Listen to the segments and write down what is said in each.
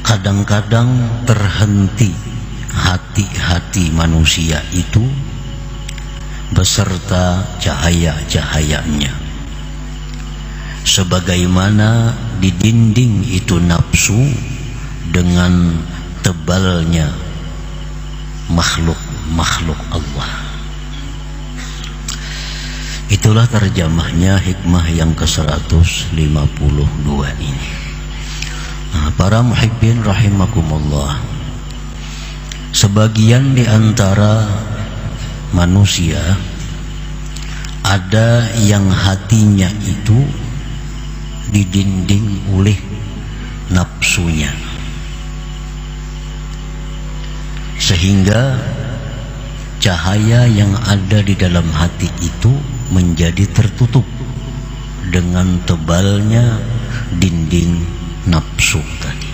kadang-kadang terhenti hati-hati manusia itu beserta cahaya-cahayanya, sebagaimana di dinding itu nafsu dengan tebalnya makhluk Allah. Itulah terjemahnya hikmah yang ke-152 ini. Nah, para muhibbin rahimakumullah, sebagian di antara manusia ada yang hatinya itu didinding oleh nafsunya, sehingga cahaya yang ada di dalam hati itu menjadi tertutup dengan tebalnya dinding nafsu tadi.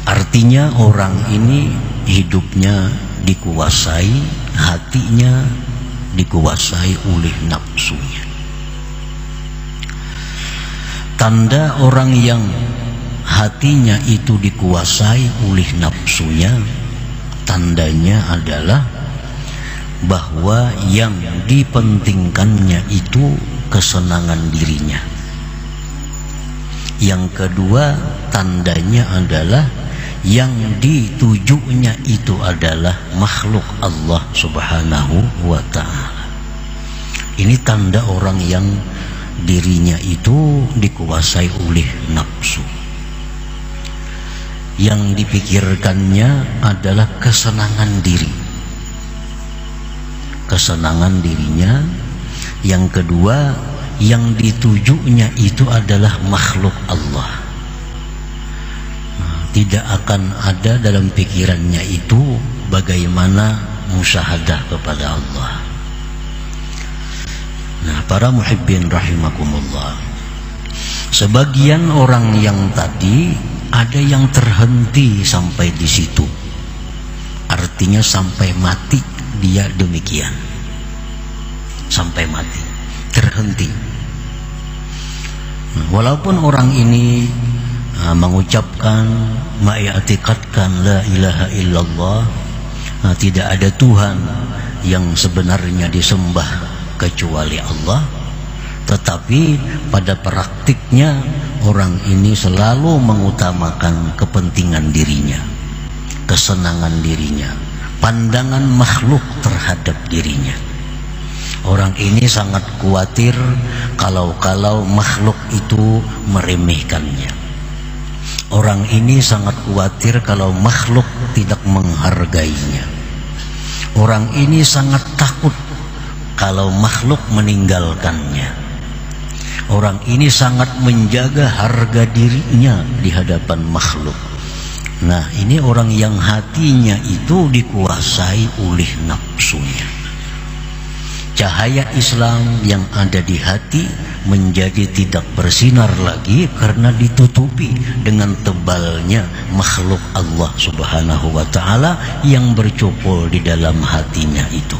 Artinya orang ini hidupnya dikuasai, hatinya dikuasai oleh nafsunya. Tanda orang yang hatinya itu dikuasai oleh nafsunya, tandanya adalah bahwa yang dipentingkannya itu kesenangan dirinya. Yang kedua, tandanya adalah yang ditujunya itu adalah makhluk Allah Subhanahu wa ta'ala. Ini tanda orang yang dirinya itu dikuasai oleh nafsu. Yang dipikirkannya adalah kesenangan diri, kesenangan dirinya. Yang kedua, yang ditujunya itu adalah makhluk Allah. Tidak akan ada dalam pikirannya itu bagaimana musyahadah kepada Allah. Nah, para muhibbin rahimakumullah, sebagian orang yang tadi ada yang terhenti sampai di situ, artinya sampai mati dia demikian, sampai mati terhenti. Walaupun orang ini mengucapkan, mengiktikadkan la ilaha illallah, tidak ada Tuhan yang sebenarnya disembah kecuali Allah, tetapi pada praktiknya orang ini selalu mengutamakan kepentingan dirinya, kesenangan dirinya, pandangan makhluk terhadap dirinya. Orang ini sangat khawatir kalau makhluk itu meremehkannya. Orang ini sangat khawatir kalau makhluk tidak menghargainya. Orang ini sangat takut kalau makhluk meninggalkannya. Orang ini sangat menjaga harga dirinya di hadapan makhluk. Nah, ini orang yang hatinya itu dikuasai oleh nafsunya. Cahaya Islam yang ada di hati menjadi tidak bersinar lagi karena ditutupi dengan tebalnya makhluk Allah Subhanahu wa ta'ala yang bercokol di dalam hatinya itu.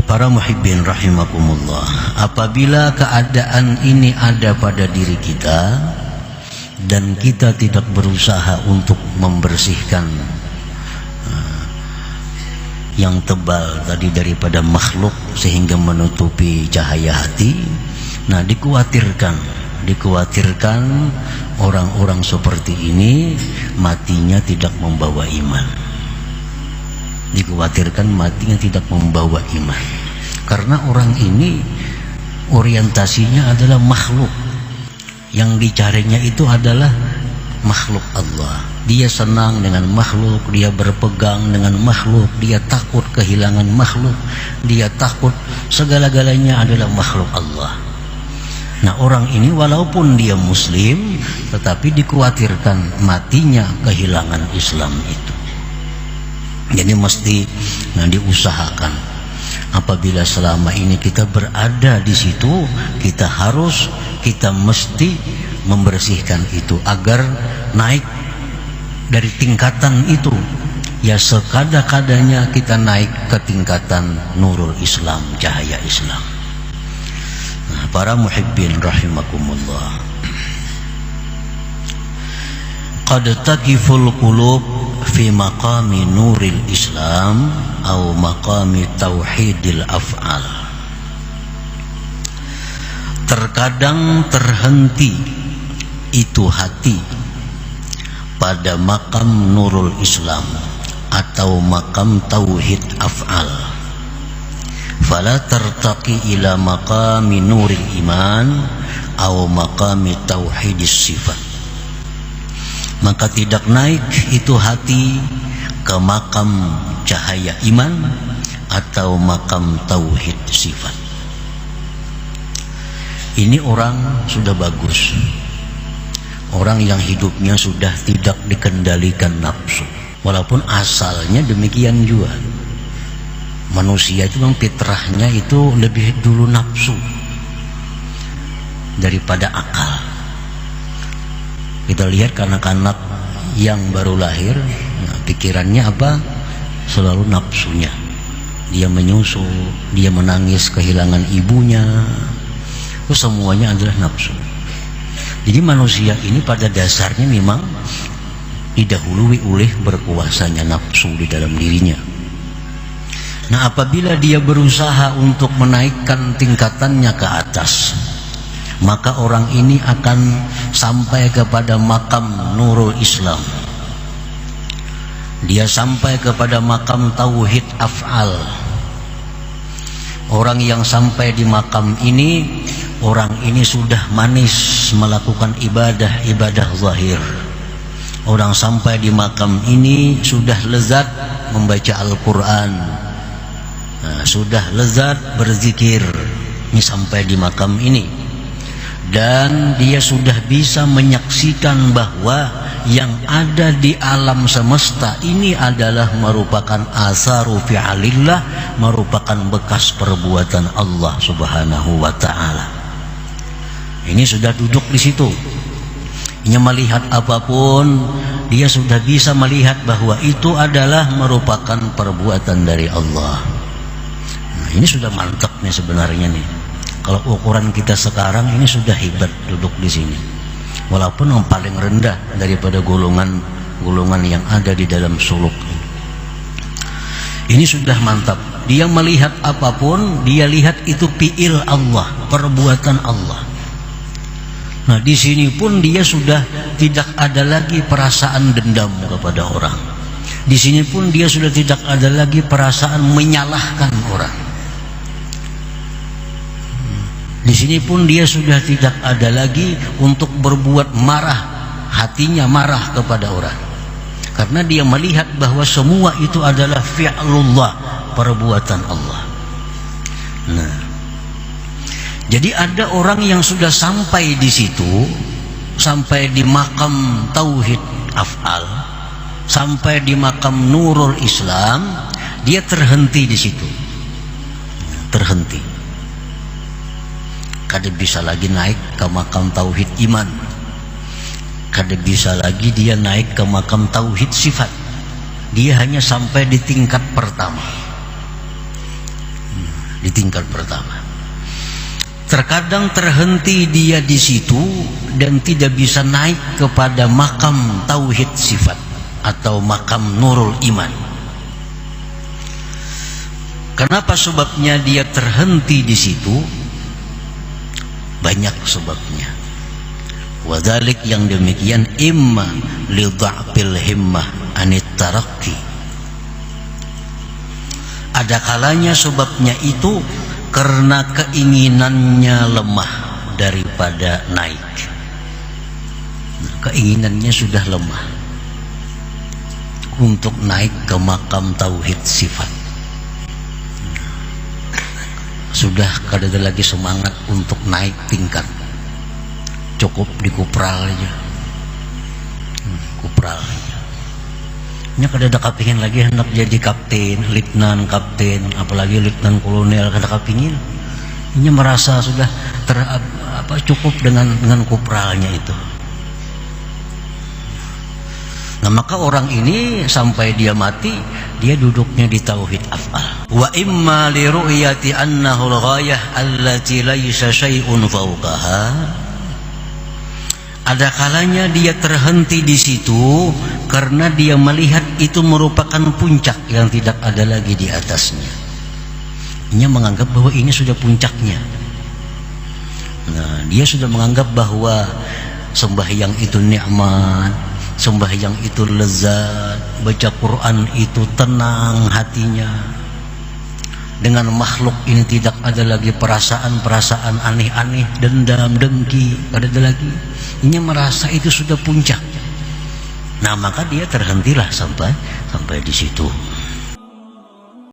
Para muhibbin rahimakumullah, apabila keadaan ini ada pada diri kita dan kita tidak berusaha untuk membersihkan yang tebal tadi daripada makhluk sehingga menutupi cahaya hati, nah dikhawatirkan orang-orang seperti ini matinya tidak membawa iman. Dikhawatirkan matinya tidak membawa iman, karena orang ini orientasinya adalah makhluk, yang dicarinya itu adalah makhluk Allah. Dia senang dengan makhluk, dia berpegang dengan makhluk, dia takut kehilangan makhluk, dia takut segala-galanya adalah makhluk Allah. Nah, orang ini walaupun dia muslim, tetapi dikhawatirkan matinya kehilangan Islam itu. Jadi mesti diusahakan. Apabila selama ini kita berada di situ, kita mesti membersihkan itu agar naik dari tingkatan itu. Ya, sekada-kadanya kita naik ke tingkatan nurul Islam, cahaya Islam. Nah, para muhibbin rahimakumullah, qad taqiful qulub fi maqami nuril Islam atau maqami tauhidil af'al. Terkadang terhenti itu hati pada makam nurul Islam atau makam tauhid af'al. Fala tartaqi ila maqami nuril iman atau maqami tauhidis sifat. Maka tidak naik itu hati ke makam cahaya iman atau makam tauhid sifat. Ini orang sudah bagus, orang yang hidupnya sudah tidak dikendalikan nafsu. Walaupun asalnya demikian juga, manusia itu memang fitrahnya itu lebih dulu nafsu daripada akal. Kita lihat anak-anak yang baru lahir, pikirannya apa? Selalu nafsunya. Dia menyusu, dia menangis kehilangan ibunya, itu semuanya adalah nafsu. Jadi manusia ini pada dasarnya memang didahului oleh berkuasanya nafsu di dalam dirinya. Nah, apabila dia berusaha untuk menaikkan tingkatannya ke atas, maka orang ini akan sampai kepada makam nurul Islam. Dia sampai kepada makam tauhid af'al. Orang yang sampai di makam ini, orang ini sudah manis melakukan ibadah zahir. Orang sampai di makam ini sudah lezat membaca Al-Quran, sudah lezat berzikir. Ini sampai di makam ini, dan dia sudah bisa menyaksikan bahwa yang ada di alam semesta ini adalah merupakan asaru fi'alillah, merupakan bekas perbuatan Allah Subhanahu wa ta'ala. Ini sudah duduk di situ. Dia melihat apapun, dia sudah bisa melihat bahwa itu adalah merupakan perbuatan dari Allah. Nah, ini sudah mantap nih sebenarnya nih. Kalau ukuran kita sekarang ini sudah hebat duduk di sini. Walaupun yang paling rendah daripada golongan yang ada di dalam suluk. Ini sudah mantap. Dia melihat apapun, dia lihat itu fi'il Allah, perbuatan Allah. Nah, di sini pun dia sudah tidak ada lagi perasaan dendam kepada orang. Di sini pun dia sudah tidak ada lagi perasaan menyalahkan orang. Di sini pun dia sudah tidak ada lagi untuk berbuat marah, hatinya marah kepada orang. Karena dia melihat bahwa semua itu adalah fi'lullah, perbuatan Allah. Nah, jadi ada orang yang sudah sampai di situ, sampai di makam tauhid af'al, sampai di makam nurul Islam, dia terhenti di situ. Terhenti. Kada bisa lagi naik ke makam tauhid iman. Kada bisa lagi dia naik ke makam tauhid sifat. Dia hanya sampai di tingkat pertama. Di tingkat pertama. Terkadang terhenti dia di situ dan tidak bisa naik kepada makam tauhid sifat atau makam nurul iman. Kenapa sebabnya dia terhenti di situ? Banyak sebabnya. Wadhalik yang demikian imma li dha'fil himmah anit tarakki. Ada kalanya sebabnya itu karena keinginannya lemah daripada naik. Keinginannya sudah lemah untuk naik ke makam tauhid sifat. Sudah kada ada lagi semangat untuk naik tingkat. Cukup dikupral aja. Kupral aja. Nya kada ada kapingin lagi hendak jadi kapten, letnan kapten, apalagi letnan kolonel, kada kapingin. Nya merasa sudah cukup dengan kupralnya itu. Nah, maka orang ini sampai dia mati, dia duduknya di tauhid af'al. Wa imma li ru'yati annahu al-ghayah allati laysa syai'un fawqaha, Ada kalanya dia terhenti di situ karena dia melihat itu merupakan puncak yang tidak ada lagi di atasnya. Dia menganggap bahwa ini sudah puncaknya. Nah, dia sudah menganggap bahwa sembahyang itu nikmat, sembahyang itu lezat, baca Quran itu tenang hatinya. Dengan makhluk ini tidak ada lagi perasaan-perasaan aneh-aneh, dendam, dengki, tidak ada lagi. Ini merasa itu sudah puncak. Nah, maka dia terhentilah sampai di situ.